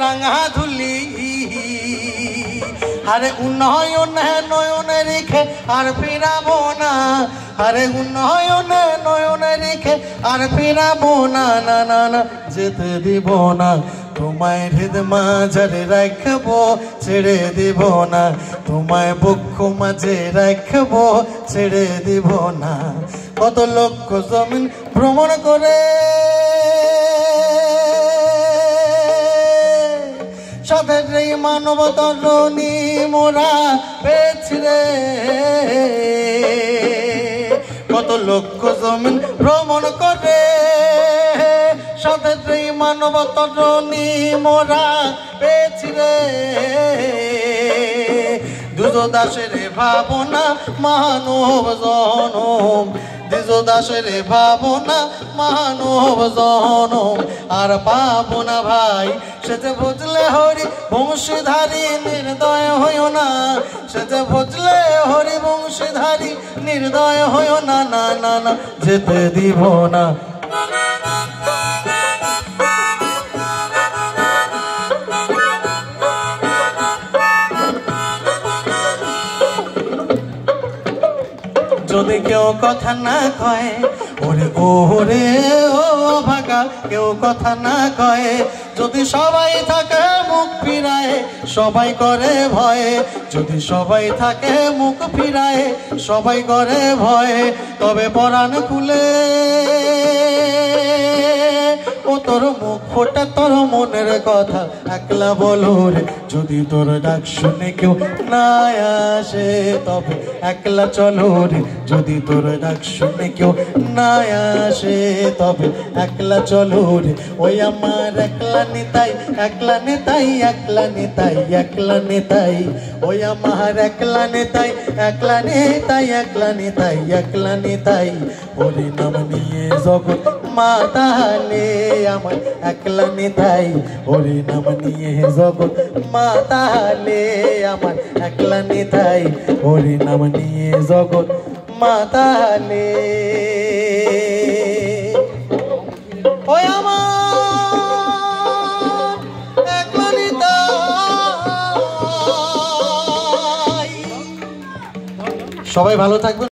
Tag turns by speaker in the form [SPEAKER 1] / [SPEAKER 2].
[SPEAKER 1] রাঙা ধুলি আরে উন্নয়নে নয়নে রেখে আর ফিরাবো না, আরে উন্নয়নে নয়নে রেখে আর ফিরাবো না, না না না যেতে দিব না তোমায় হৃদ মাঝারে রাখবো, ছেড়ে দিব না তোমায় বক্ষ মাঝে রাখবো, ছেড়ে দিব না। কত লক্ষ জমিন ভ্রমণ করে সাথের এই মানব তরুণী মোরা পেয়েছি রে, কত লক্ষ জমিন ভ্রমণ করে সাথের এই মানব তরুণী মোরা পেয়েছি রে। দুজদাসের ভাবনা মানব জনম, দ্বিজদাসের ভাবনা মানব জনম আর পাবো না ভাই। সে যে বুঝলে হরি বংশীধারী নির্দয় হইও না, সে যে বুঝলে হরি বংশীধারী নির্দয় হইও না, না না না যেতে দিব না। যদি কেউ কথা না কয় ওরে ওরে ও ভাগা, কেউ কথা না কয়, যদি সবাই থাকে মুখ ফিরায় সবাই করে ভয়, যদি সবাই থাকে মুখ ফিরায় সবাই করে ভয়, তবে পরাণ খুলে ও তোর মুখ ফোটা তোর মনের কথা একলা বলো রে। যদি তোর ডাক শুনে কেউ না আসে তবে একলা চলো রে, যদি তোর ডাক শুনে কেউ না আসে তবে একলা চলো রে। ওই আমার একলা নিতাই, একলা নিতাই, একলা নিতাই, একলা নিতাই, ওই আমার একলা নিতাই, একলা নিতাই, একলা নিতাই, একলা নিতাই। হরি নাম নিয়ে জগৎ মাতালে আমার একলা নিতাই, হরি নাম নিয়ে জগৎ মাতালে আমার একলা নিতাই, হরি নাম নিয়ে জগৎ মাতালে। ওই আমার একলা নিতাই। সবাই ভালো থাকবেন।